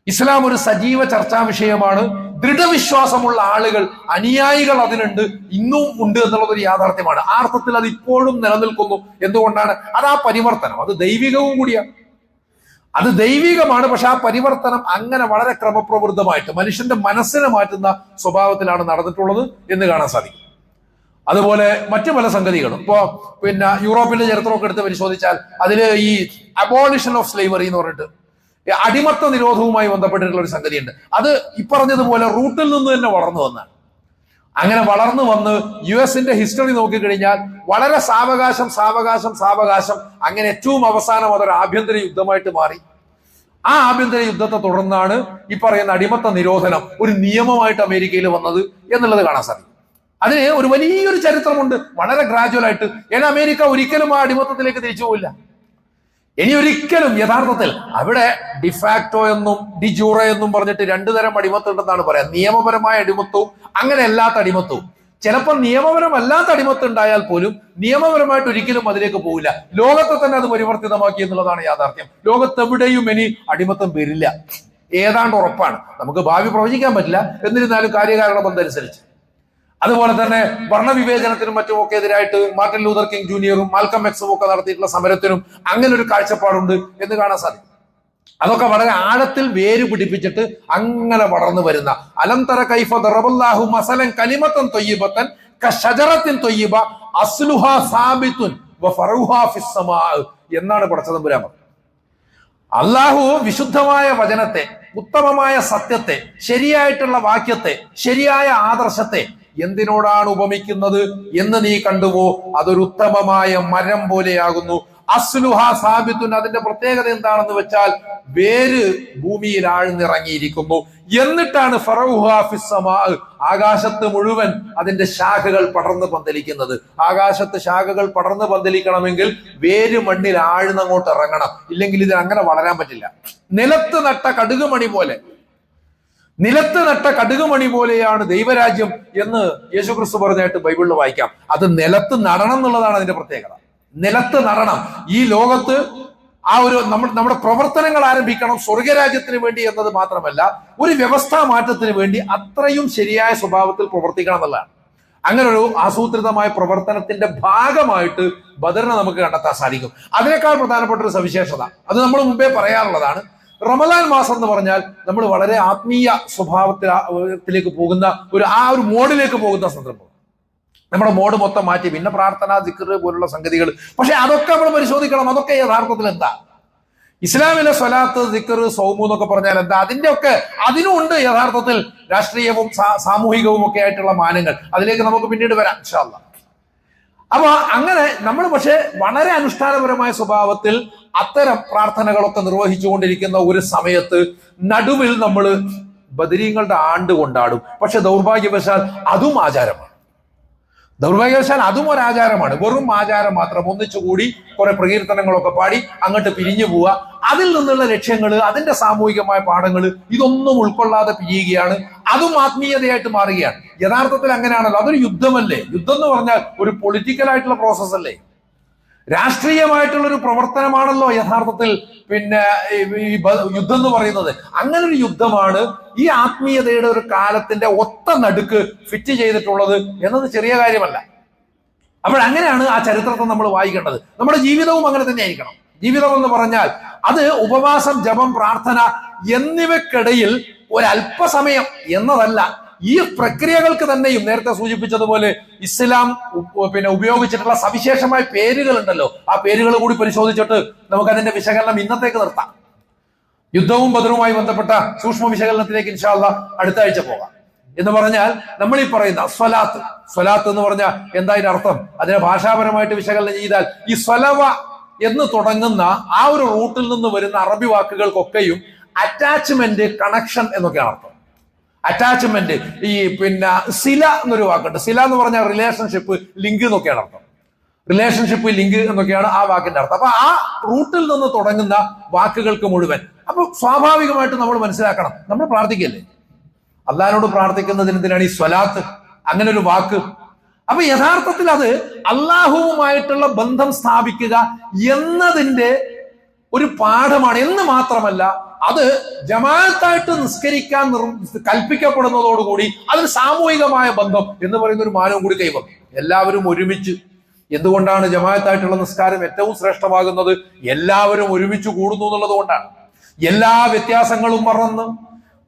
ഇസ്ലാം ഒരു സജീവ ചർച്ചാ വിഷയമാണ്, ദൃഢവിശ്വാസമുള്ള ആളുകൾ, അനുയായികൾ അതിനുണ്ട്, ഇന്നും ഉണ്ട് എന്നുള്ളതൊരു യാഥാർത്ഥ്യമാണ്. ആ അർത്ഥത്തിൽ അത് ഇപ്പോഴും നിലനിൽക്കുന്നു. എന്തുകൊണ്ടാണ്? അത് ആ പരിവർത്തനം, അത് ദൈവികവും കൂടിയാണ്. അത് ദൈവികമാണ്. പക്ഷെ ആ പരിവർത്തനം അങ്ങനെ വളരെ ക്രമപ്രവൃത്തമായിട്ട് മനുഷ്യന്റെ മനസ്സിനെ മാറ്റുന്ന സ്വഭാവത്തിലാണ് നടന്നിട്ടുള്ളത് എന്ന് കാണാൻ സാധിക്കും. അതുപോലെ മറ്റു പല സംഗതികളും ഇപ്പോ യൂറോപ്പിന്റെ ചരിത്രമൊക്കെ എടുത്ത് പരിശോധിച്ചാൽ അതില് ഈ അബോളിഷൻ ഓഫ് സ്ലേവറി എന്ന് പറഞ്ഞിട്ട് അടിമത്ത നിരോധവുമായി ബന്ധപ്പെട്ടിട്ടുള്ള ഒരു സംഗതിയുണ്ട്. അത് ഈ പറഞ്ഞതുപോലെ റൂട്ടിൽ നിന്ന് തന്നെ വളർന്നു വന്നാണ്. അങ്ങനെ വളർന്നു വന്ന് US ഹിസ്റ്ററി നോക്കിക്കഴിഞ്ഞാൽ വളരെ സാവകാശം അങ്ങനെ ഏറ്റവും അവസാനം അതൊരു ആഭ്യന്തര യുദ്ധമായിട്ട് മാറി. ആ ആഭ്യന്തര യുദ്ധത്തെ തുടർന്നാണ് ഈ പറയുന്ന അടിമത്ത നിരോധനം ഒരു നിയമമായിട്ട് അമേരിക്കയിൽ വന്നത് എന്നുള്ളത് കാണാൻ സാധിക്കും. അതിന് ഒരു വലിയൊരു ചരിത്രമുണ്ട്, വളരെ ഗ്രാജുവൽ ആയിട്ട്. ഏன்னா അമേരിക്ക ഒരിക്കലും ആ അടിമത്തത്തിലേക്ക് തിരിച്ചു പോവില്ല. ഇനി ഒരിക്കലും യഥാർത്ഥത്തിൽ അവിടെ ഡിഫാക്ടോ എന്നും ഡിജൂറെ എന്നും പറഞ്ഞിട്ട് രണ്ടു തരം അടിമത്തം ഉണ്ടെന്നാണ് പറയാം. നിയമപരമായ അടിമത്തവും അങ്ങനെ അല്ലാത്ത അടിമത്തവും. ചിലപ്പോൾ നിയമപരമല്ലാത്ത അടിമത്തം ഉണ്ടായാൽ പോലും നിയമപരമായിട്ട് ഒരിക്കലും അതിലേക്ക് പോവില്ല. ലോകത്തെ തന്നെ അത് പരിവർത്തിതമാക്കി എന്നുള്ളതാണ് യാഥാർത്ഥ്യം. ലോകത്തെവിടെയും ഇനി അടിമത്തം വരില്ല, ഏതാണ്ട് ഉറപ്പാണ്. നമുക്ക് ഭാവി പ്രവചിക്കാൻ പറ്റില്ല, എന്നിരുന്നാലും കാര്യകാരണ ബന്ധം അനുസരിച്ച്. അതുപോലെ തന്നെ വർണ്ണവിവേചനത്തിനും മറ്റുമൊക്കെ എതിരായിട്ട് മാർട്ടിൻ ലൂതർ കിങ് ജൂനിയറും മാൽക്കം എക്സും ഒക്കെ നടത്തിയിട്ടുള്ള സമരത്തിനും അങ്ങനെ ഒരു കാഴ്ചപ്പാടുണ്ട് എന്ന് കാണാൻ സാധിക്കും. അതൊക്കെ വളരെ ആഴത്തിൽ വേര് പിടിപ്പിച്ചിട്ട് അങ്ങനെ വളർന്നു വരുന്ന അലം തറ കൈഫ ദറബല്ലാഹു മസലൻ കലിമത്തൻ ത്വയ്യിബത്തൻ കശജറത്തിൻ ത്വയ്യിബ അസ്ലുഹാ സാബിത്തുൻ വഫറഉഹാ ഫിസ് സമാ എന്നാണ് പടച്ചതമ്പുരാൻ. അള്ളാഹു വിശുദ്ധമായ വചനത്തെ, ഉത്തമമായ സത്യത്തെ, ശരിയായിട്ടുള്ള വാക്യത്തെ, ശരിയായ ആദർശത്തെ എന്തിനോടാണ് ഉപമിക്കുന്നത് എന്ന് നീ കണ്ടുവോ? അതൊരു ഉത്തമമായ മരം പോലെയാകുന്നു. അസ്ലുഹാ സാബിത്തുൻ, അതിന്റെ പ്രത്യേകത എന്താണെന്ന് വെച്ചാൽ വേര് ഭൂമിയിൽ ആഴ്ന്നിറങ്ങിയിരിക്കുന്നു. എന്നിട്ടാണ് ഫറഉഹാ ഫിസ് സമാ, ആകാശത്ത് മുഴുവൻ അതിന്റെ ശാഖകൾ പടർന്ന് പന്തലിക്കുന്നത്. ആകാശത്ത് ശാഖകൾ പടർന്ന് പന്തലിക്കണമെങ്കിൽ വേര് മണ്ണിൽ ആഴ്ന്നങ്ങോട്ട് ഇറങ്ങണം, ഇല്ലെങ്കിൽ ഇത് അങ്ങനെ വളരാൻ പറ്റില്ല. നിലത്ത് നട്ട കടുകുമണി പോലെ, നിലത്ത് നട്ട കടുകുമണി പോലെയാണ് ദൈവരാജ്യം എന്ന് യേശുക്രിസ്തു പറഞ്ഞായിട്ട് ബൈബിളിൽ വായിക്കാം. അത് നിലത്ത് നടണം എന്നുള്ളതാണ് അതിന്റെ പ്രത്യേകത. നിലത്ത് നടണം. ഈ ലോകത്ത് ആ ഒരു നമ്മുടെ പ്രവർത്തനങ്ങൾ ആരംഭിക്കണം സ്വർഗരാജ്യത്തിന് വേണ്ടി എന്നത് മാത്രമല്ല, ഒരു വ്യവസ്ഥാ മാറ്റത്തിന് വേണ്ടി അത്രയും ശരിയായ സ്വഭാവത്തിൽ പ്രവർത്തിക്കണം എന്നുള്ളതാണ്. അങ്ങനെ ഒരു ആസൂത്രിതമായ പ്രവർത്തനത്തിന്റെ ഭാഗമായിട്ട് ബദറിനെ നമുക്ക് കണ്ടെത്താൻ സാധിക്കും. അതിനേക്കാൾ പ്രധാനപ്പെട്ട ഒരു സവിശേഷത, അത് നമ്മൾ മുമ്പേ പറയാറുള്ളതാണ്. റമദാൻ മാസം എന്ന് പറഞ്ഞാൽ നമ്മൾ വളരെ ആത്മീയ സ്വഭാവത്തിലേക്ക് പോകുന്ന ആ ഒരു മോഡിലേക്ക് പോകുന്ന സന്ദർഭം. നമ്മുടെ മോഡ് മൊത്തം മാറ്റി പിന്നെ പ്രാർത്ഥന, ദിക്ർ പോലുള്ള സംഗതികൾ. പക്ഷെ അതൊക്കെ നമ്മൾ പരിശോധിക്കണം. അതൊക്കെ യഥാർത്ഥത്തിൽ എന്താ? ഇസ്ലാമിലെ സ്വലാത്ത്, ദിക്ർ, സൗമു എന്നൊക്കെ പറഞ്ഞാൽ എന്താ? അതിനും ഉണ്ട് യഥാർത്ഥത്തിൽ രാഷ്ട്രീയവും സാമൂഹികവും ഒക്കെ ആയിട്ടുള്ള മാനങ്ങൾ. അതിലേക്ക് നമുക്ക് പിന്നീട് വരാം ഇൻഷാ അല്ലാഹ്. അപ്പൊ അങ്ങനെ നമ്മൾ പക്ഷെ വളരെ അനുഷ്ഠാനപരമായ സ്വഭാവത്തിൽ അത്തരം പ്രാർത്ഥനകളൊക്കെ നിർവഹിച്ചുകൊണ്ടിരിക്കുന്ന ഒരു സമയത്ത് നടുവിൽ നമ്മൾ ബദരീങ്ങളുടെ ആണ്ട് കൊണ്ടാടും. പക്ഷെ ദൗർഭാഗ്യവശാൽ അതും ആചാരമാണ്. ദൗർഭാഗ്യവശാൽ അതും ഒരു ആചാരമാണ്, വെറും ആചാരം മാത്രം. ഒന്നിച്ചുകൂടി കുറെ പ്രകീർത്തനങ്ങളൊക്കെ പാടി അങ്ങോട്ട് പിരിഞ്ഞു പോവുക. അതിൽ നിന്നുള്ള ലക്ഷ്യങ്ങൾ, അതിന്റെ സാമൂഹികമായ പാഠങ്ങൾ ഇതൊന്നും ഉൾക്കൊള്ളാതെ പിരിയുകയാണ്. അതും ആത്മീയതയായിട്ട് മാറുകയാണ്. യഥാർത്ഥത്തിൽ അങ്ങനെയാണല്ലോ. അതൊരു യുദ്ധമല്ലേ? യുദ്ധം എന്ന് പറഞ്ഞാൽ ഒരു പൊളിറ്റിക്കൽ ആയിട്ടുള്ള പ്രോസസ് അല്ലേ? രാഷ്ട്രീയമായിട്ടുള്ളൊരു പ്രവർത്തനമാണല്ലോ യഥാർത്ഥത്തിൽ ഈ യുദ്ധം എന്ന് പറയുന്നത്. അങ്ങനെ ഒരു യുദ്ധമാണ് ഈ ആത്മീയതയുടെ ഒരു കാലത്തിന്റെ ഒത്ത നടുക്ക് ഫിറ്റ് ചെയ്തിട്ടുള്ളത് എന്നത് ചെറിയ കാര്യമല്ല. അപ്പോഴങ്ങനെയാണ് ആ ചരിത്രത്തെ നമ്മൾ വായിക്കേണ്ടത്. നമ്മുടെ ജീവിതവും അങ്ങനെ തന്നെ ആയിരിക്കണം. ജീവിതം എന്ന് പറഞ്ഞാൽ അത് ഉപവാസം, ജപം, പ്രാർത്ഥന എന്നിവയ്ക്കിടയിൽ ഒരല്പസമയം എന്നതല്ല. ഈ പ്രക്രിയകൾക്ക് തന്നെയും നേരത്തെ സൂചിപ്പിച്ചതുപോലെ ഇസ്ലാം ഉപയോഗിച്ചിട്ടുള്ള സവിശേഷമായ പേരുകൾ ഉണ്ടല്ലോ. ആ പേരുകൾ കൂടി പരിശോധിച്ചിട്ട് നമുക്ക് അതിന്റെ വിശകലനം ഇന്നത്തേക്ക് നിർത്താം. യുദ്ധവും ബദറുമായി ബന്ധപ്പെട്ട സൂക്ഷ്മ വിശകലനത്തിലേക്ക് ഇൻഷാ അല്ലാഹ് അടുത്ത ആഴ്ച പോകാം. എന്ന് പറഞ്ഞാൽ നമ്മൾ ഈ പറയുന്ന സ്വലാത്ത് എന്ന് പറഞ്ഞാൽ എന്താ ഇതിന്റെ അർത്ഥം? അതിനെ ഭാഷാപരമായിട്ട് വിശകലനം ചെയ്താൽ ഈ സ്വലവ എന്ന് തുടങ്ങുന്ന ആ ഒരു റൂട്ടിൽ നിന്ന് വരുന്ന അറബി വാക്കുകൾക്കൊക്കെയും അറ്റാച്ച്മെന്റ്, കണക്ഷൻ എന്നൊക്കെയാണ് അർത്ഥം. അറ്റാച്ച്മെന്റ്, ഈ സില എന്നൊരു വാക്കുണ്ട്. സില എന്ന് പറഞ്ഞാൽ റിലേഷൻഷിപ്പ്, ലിങ്ക് എന്നൊക്കെയാണ് അർത്ഥം. റിലേഷൻഷിപ്പ്, ലിങ്ക് എന്നൊക്കെയാണ് ആ വാക്കിന്റെ അർത്ഥം. അപ്പൊ ആ റൂട്ടിൽ നിന്ന് തുടങ്ങുന്ന വാക്കുകൾക്ക് മുഴുവൻ. അപ്പൊ സ്വാഭാവികമായിട്ട് നമ്മൾ മനസ്സിലാക്കണം, നമ്മൾ പ്രാർത്ഥിക്കല്ലേ? അള്ളാഹിനോട് പ്രാർത്ഥിക്കുന്നതിന് എന്തിനാണ് ഈ സ്വലാത്ത്, അങ്ങനെ ഒരു വാക്ക്? അപ്പൊ യഥാർത്ഥത്തിൽ അത് അള്ളാഹുവുമായിട്ടുള്ള ബന്ധം സ്ഥാപിക്കുക എന്നതിന്റെ ഒരു പാഠമാണ് എന്ന് മാത്രമല്ല, അത് ജമാഅത്തായിട്ട് നിസ്കരിക്കാൻ കൽപ്പിക്കപ്പെടുന്നതോടുകൂടി അതിന് സാമൂഹികമായ ബന്ധം എന്ന് പറയുന്ന ഒരു മാനവും കൂടി കൈവന്നു. എല്ലാവരും ഒരുമിച്ച്, എന്തുകൊണ്ടാണ് ജമാഅത്തായിട്ടുള്ള നിസ്കാരം ഏറ്റവും ശ്രേഷ്ഠമാകുന്നത്? എല്ലാവരും ഒരുമിച്ച് കൂടുന്നു എന്നുള്ളത് കൊണ്ടാണ്. എല്ലാ വ്യത്യാസങ്ങളും മറന്ന്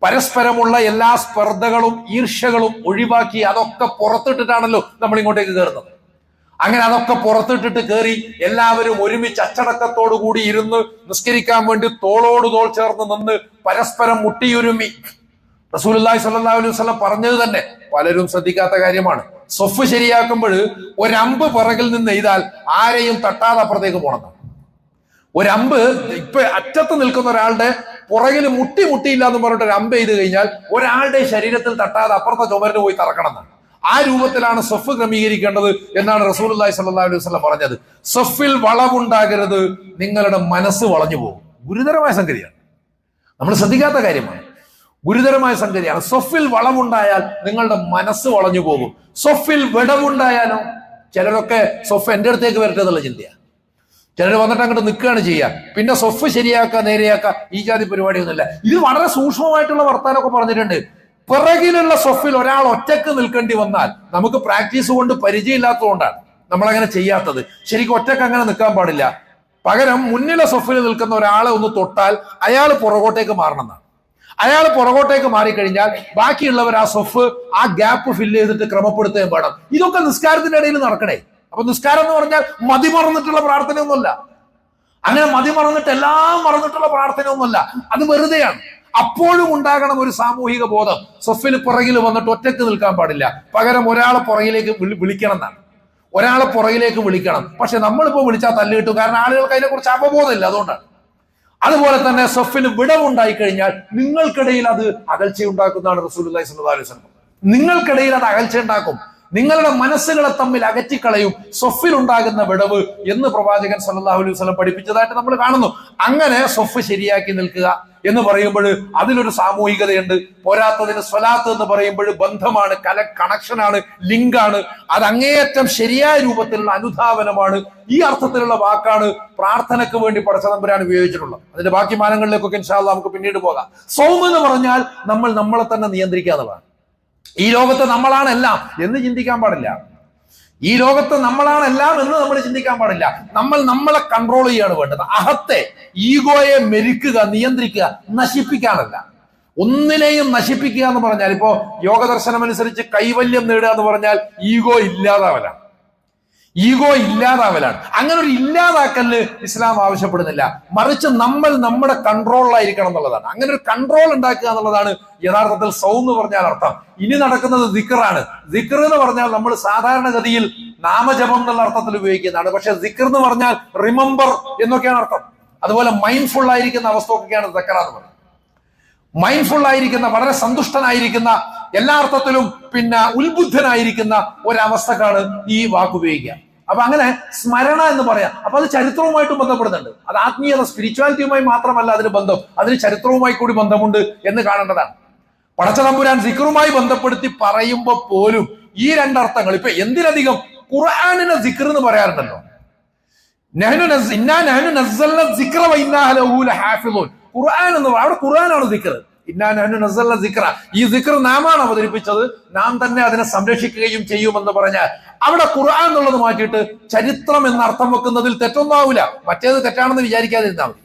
പരസ്പരമുള്ള എല്ലാ സ്പർദ്ധകളും ഈർഷ്യകളും ഒഴിവാക്കി അതൊക്കെ പുറത്തിട്ടിട്ടാണല്ലോ നമ്മൾ ഇങ്ങോട്ടേക്ക് കയറുന്നത്. അങ്ങനെ അതൊക്കെ പുറത്തിട്ടിട്ട് കയറി എല്ലാവരും ഒരുമിച്ച് അച്ചടക്കത്തോടു കൂടി ഇരുന്ന് നിസ്കരിക്കാൻ വേണ്ടി തോളോട് തോൾ ചേർന്ന് നിന്ന് പരസ്പരം മുട്ടിയുരുമി. റസൂലുള്ളാഹി സ്വല്ലല്ലാഹു അലൈഹി വസല്ലം പറഞ്ഞത് തന്നെ പലരും ശ്രദ്ധിക്കാത്ത കാര്യമാണ്. സ്വഫ് ശരിയാക്കുമ്പോൾ ഒരമ്പ് പിറകിൽ നിന്ന് എയ്താൽ ആരെയും തട്ടാതെ അപ്പുറത്തേക്ക് പോകണം. ഒരമ്പ് ഇപ്പൊ അറ്റത്ത് നിൽക്കുന്ന ഒരാളുടെ പുറകിൽ മുട്ടിയില്ല എന്ന് പറഞ്ഞിട്ട് ഒരു അമ്പ് ചെയ്ത് കഴിഞ്ഞാൽ ഒരാളുടെ ശരീരത്തിൽ തട്ടാതെ അപ്പുറത്തെ ചുമരിന് പോയി തറക്കണം എന്നാണ്. ആ രൂപത്തിലാണ് സ്വഫ് ക്രമീകരിക്കേണ്ടത് എന്നാണ് റസൂലുള്ളാഹി സ്വല്ലല്ലാഹു അലൈഹി വസല്ലം പറഞ്ഞത്. സ്വഫിൽ വളവുണ്ടാകരുത്, നിങ്ങളുടെ മനസ്സ് വളഞ്ഞു പോകും. ഗുരുതരമായ സംഗതിയാണ്, നമ്മൾ ശ്രദ്ധിക്കാത്ത കാര്യമാണ്. ഗുരുതരമായ സംഗതിയാണ്. സ്വഫിൽ വളവുണ്ടായാൽ നിങ്ങളുടെ മനസ്സ് വളഞ്ഞു പോകും. സ്വഫിൽ വിടവുണ്ടായാലോ? ചിലരൊക്കെ സ്വഫ് എന്റെ അടുത്തേക്ക് വരട്ടെ എന്നുള്ള ചിന്തയാണ്. ചിലർ വന്നിട്ട് അങ്ങോട്ട് നിൽക്കുകയാണ് ചെയ്യുക. പിന്നെ സ്വഫ് ശരിയാക്കുക, നേരെയാക്കുക, ഈ ജാതി പരിപാടിയൊന്നുമില്ല. ഇത് വളരെ സൂക്ഷ്മമായിട്ടുള്ള വർത്താനമൊക്കെ പറഞ്ഞിട്ടുണ്ട്. പിറകിലുള്ള സ്വഫിൽ ഒരാൾ ഒറ്റക്ക് നിൽക്കേണ്ടി വന്നാൽ, നമുക്ക് പ്രാക്ടീസ് കൊണ്ട് പരിചയമില്ലാത്തതുകൊണ്ടാണ് നമ്മളങ്ങനെ ചെയ്യാത്തത്. ശരിക്കും ഒറ്റക്ക് അങ്ങനെ നിൽക്കാൻ പാടില്ല. പകരം മുന്നിലെ സ്വഫിൽ നിൽക്കുന്ന ഒരാളെ ഒന്ന് തൊട്ടാൽ അയാൾ പുറകോട്ടേക്ക് മാറണം എന്നാണ്. അയാൾ പുറകോട്ടേക്ക് മാറിക്കഴിഞ്ഞാൽ ബാക്കിയുള്ളവർ ആ സ്വഫ്, ആ ഗ്യാപ്പ് ഫില്ല് ചെയ്തിട്ട് ക്രമപ്പെടുത്തുകയും വേണം. ഇതൊക്കെ നിസ്കാരത്തിന്റെ ഇടയിൽ നടക്കണേ. അപ്പൊ നിസ്കാരം എന്ന് പറഞ്ഞാൽ മതിമറന്നിട്ടുള്ള പ്രാർത്ഥനയൊന്നുമല്ല. അങ്ങനെ മതിമറന്നിട്ട് എല്ലാം മറന്നിട്ടുള്ള പ്രാർത്ഥനയൊന്നുമല്ല. അത് വെറുതെയാണ്. അപ്പോഴും ഉണ്ടാകണം ഒരു സാമൂഹിക ബോധം. സ്വഫിൽ പുറകിൽ വന്നിട്ട് ഒറ്റക്ക് നിൽക്കാൻ പാടില്ല. പകരം ഒരാളെ പുറകിലേക്ക് വിളിക്കണം എന്നാണ്. ഒരാളെ പുറകിലേക്ക് വിളിക്കണം. പക്ഷെ നമ്മളിപ്പോ വിളിച്ചാൽ തല്ല് കിട്ടും. കാരണം ആളുകൾക്ക് അതിനെക്കുറിച്ച് അവബോധമില്ല, അതുകൊണ്ടാണ്. അതുപോലെ തന്നെ സ്വഫിന് വിടവുണ്ടായി കഴിഞ്ഞാൽ നിങ്ങൾക്കിടയിൽ അത് അകൽച്ച ഉണ്ടാക്കുന്നതാണ് റസൂലുള്ളാഹി സ്വല്ലല്ലാഹു അലൈഹി വസല്ലം. നിങ്ങൾക്കിടയിൽ അത് അകൽച്ച ഉണ്ടാക്കും, നിങ്ങളുടെ മനസ്സുകളെ തമ്മിൽ അകറ്റിക്കളയും സ്വഫിൽ ഉണ്ടാകുന്ന വിടവ് എന്ന് പ്രവാചകൻ സല്ലല്ലാഹു അലൈഹി വസല്ലം പഠിപ്പിച്ചതായിട്ട് നമ്മൾ കാണുന്നു. അങ്ങനെ സ്വഫ് ശരിയാക്കി നിൽക്കുക എന്ന് പറയുമ്പോൾ അതിലൊരു സാമൂഹികതയുണ്ട്. പോരാത്തതിന് സ്വലാത്ത് എന്ന് പറയുമ്പോൾ ബന്ധമാണ്, കണക്ഷനാണ്, ലിങ്കാണ്. അത് അങ്ങേയറ്റം ശരിയായ രൂപത്തിലുള്ള അനുധാവനമാണ്. ഈ അർത്ഥത്തിലുള്ള വാക്കാണ് പ്രാർത്ഥനയ്ക്ക് വേണ്ടി പടച്ചതമ്പുരാൻ ഉപയോഗിച്ചിട്ടുള്ളത്. അതിന്റെ ബാക്കി മാനങ്ങളിലേക്കൊക്കെ ഇൻഷാ അല്ലാഹ് നമുക്ക് പിന്നീട് പോകാം. സൗം എന്ന് പറഞ്ഞാൽ നമ്മൾ നമ്മളെ തന്നെ നിയന്ത്രിക്കുക എന്നുള്ളതാണ്. ഈ ലോകത്ത് നമ്മളാണ് എല്ലാം എന്ന് ചിന്തിക്കാൻ പാടില്ല. ഈ ലോകത്ത് നമ്മളാണ് എല്ലാം എന്ന് നമ്മൾ ചിന്തിക്കാൻ പാടില്ല. നമ്മൾ നമ്മളെ കൺട്രോൾ ചെയ്യാണ് വേണ്ടത്. അഹത്തെ, ഈഗോയെ മെരുക്കുക, നിയന്ത്രിക്കുക, നശിപ്പിക്കാനല്ല. ഒന്നിനെയും നശിപ്പിക്കുക എന്ന് പറഞ്ഞാൽ, ഇപ്പോ യോഗദർശനം അനുസരിച്ച് കൈവല്യം നേടുക എന്ന് പറഞ്ഞാൽ ഈഗോ ഇല്ലാതാവലാണ്. ഈഗോ ഇല്ലാതാവലാണ്. അങ്ങനെ ഒരു ഇല്ലാതാക്കല് ഇസ്ലാം ആവശ്യപ്പെടുന്നില്ല. മറിച്ച് നമ്മൾ നമ്മുടെ കൺട്രോളിലായിരിക്കണം എന്നുള്ളതാണ്. അങ്ങനെ ഒരു കൺട്രോൾ ഉണ്ടാക്കുക എന്നുള്ളതാണ് യഥാർത്ഥത്തിൽ സൗം എന്ന് പറഞ്ഞാൽ അർത്ഥം. ഇനി നടക്കുന്നത് ദിക്റാണ്. ദിക്ർ എന്ന് പറഞ്ഞാൽ നമ്മൾ സാധാരണഗതിയിൽ നാമജപം എന്നുള്ള അർത്ഥത്തിൽ ഉപയോഗിക്കുന്നതാണ്. പക്ഷെ ദിക്ർ എന്ന് പറഞ്ഞാൽ റിമെമ്പർ എന്നൊക്കെയാണ് അർത്ഥം. അതുപോലെ മൈൻഡ്ഫുൾ ആയിരിക്കുന്ന അവസ്ഥയൊക്കെയാണ് ദിക്ർ എന്ന് പറയുന്നത്. മൈൻഡ്ഫുൾ ആയിരിക്കുന്ന, വളരെ സന്തുഷ്ടനായിരിക്കുന്ന, എല്ലാ അർത്ഥത്തിലും ഉത്ബുദ്ധനായിരിക്കുന്ന ഒരവസ്ഥക്കാണ് ഈ വാക്ക് ഉപയോഗിക്കുക. അപ്പൊ അങ്ങനെ സ്മരണ എന്ന് പറയാം. അപ്പൊ അത് ചരിത്രവുമായിട്ട് ബന്ധപ്പെടുന്നുണ്ട്. അത് ആത്മീയത, സ്പിരിച്വാലിറ്റിയുമായി മാത്രമല്ല അതിന് ബന്ധം, അതിന് ചരിത്രവുമായി കൂടി ബന്ധമുണ്ട് എന്ന് കാണേണ്ടതാണ്. പടച്ചതമ്പുരാൻ സിക്റുമായി ബന്ധപ്പെടുത്തി പറയുമ്പോൾ പോലും ഈ രണ്ടർത്ഥങ്ങൾ, ഇപ്പൊ എന്തിനധികം ഖുർആനിനെ സിക്ർ എന്ന് പറയാറുണ്ടല്ലോ. ഖുർആൻ എന്ന് അവിടെ ഖുർആനാണ് സിക്ർ. ഈ സിക്ർ നാമാണ് അവതരിപ്പിച്ചത്, നാം തന്നെ അതിനെ സംരക്ഷിക്കുകയും ചെയ്യുമെന്ന് പറഞ്ഞാൽ അവിടെ ഖുർആൻ എന്നുള്ളത് മാറ്റിയിട്ട് ചരിത്രം എന്ന അർത്ഥം വെക്കുന്നതിൽ തെറ്റൊന്നാവില്ല. മറ്റേത് തെറ്റാണെന്ന് വിചാരിക്കാതിരുന്നാൽ മതി.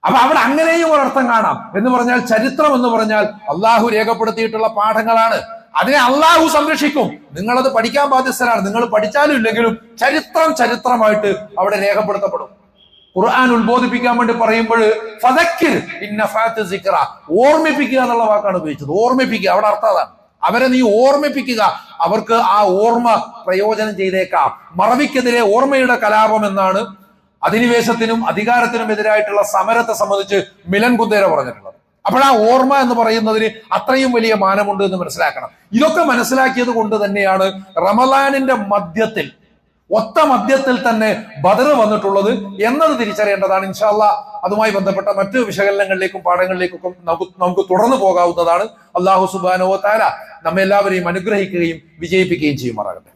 അപ്പൊ അവിടെ അങ്ങനെയും ഒരർത്ഥം കാണാം. എന്ന് പറഞ്ഞാൽ ചരിത്രം എന്ന് പറഞ്ഞാൽ അള്ളാഹു രേഖപ്പെടുത്തിയിട്ടുള്ള പാഠങ്ങളാണ്. അതിനെ അള്ളാഹു സംരക്ഷിക്കും. നിങ്ങളത് പഠിക്കാൻ ബാധ്യസ്ഥരാണ്. നിങ്ങൾ പഠിച്ചാലും ഇല്ലെങ്കിലും ചരിത്രമായിട്ട് അവിടെ രേഖപ്പെടുത്തപ്പെടും. ഖുർആൻ ഉത്ബോധിപ്പിക്കാൻ വേണ്ടി പറയുമ്പോൾ ഫദക്കിർ ഇന്ന ഫഅത്ത് സിക്റ, ഓർമ്മിപ്പിക്കുക എന്നുള്ള വാക്കാണ് ഉപയോഗിച്ചത്. ഓർമ്മിപ്പിക്കുക, അവിടെ അർത്ഥം അതാണ്. അവരെ നീ ഓർമ്മിപ്പിക്കുക, അവർക്ക് ആ ഓർമ്മ പ്രയോജനം ചെയ്തേക്കാം. മറവിക്കെതിരെ ഓർമ്മയുടെ കലാപം എന്നാണ് അധിനിവേശത്തിനും അധികാരത്തിനും എതിരായിട്ടുള്ള സമരത്തെ സംബന്ധിച്ച് മിലൻ കുന്ദേര പറഞ്ഞിട്ടുള്ളത്. അപ്പോൾ ആ ഓർമ്മ എന്ന് പറയുന്നതിന് അത്രയും വലിയ മാനമുണ്ട് എന്ന് മനസ്സിലാക്കണം. ഇതൊക്കെ മനസ്സിലാക്കിയത് കൊണ്ട് തന്നെയാണ് റമളാനിന്റെ മധ്യത്തിൽ, ഒത്ത മധ്യത്തിൽ തന്നെ ബദർ വന്നിട്ടുള്ളത് എന്നത് തിരിച്ചറിയേണ്ടതാണ്. ഇൻഷാ അല്ലാഹ് അതുമായി ബന്ധപ്പെട്ട മറ്റു വിശകലനങ്ങളിലേക്കും പാഠങ്ങളിലേക്കും നമുക്ക് തുടർന്ന് പോകാവുന്നതാണ്. അല്ലാഹു സുബ്ഹാനഹു വ തആല നമ്മെല്ലാവരെയും അനുഗ്രഹിക്കുകയും വിജയിപ്പിക്കുകയും ചെയ്യുമാറാകട്ടെ.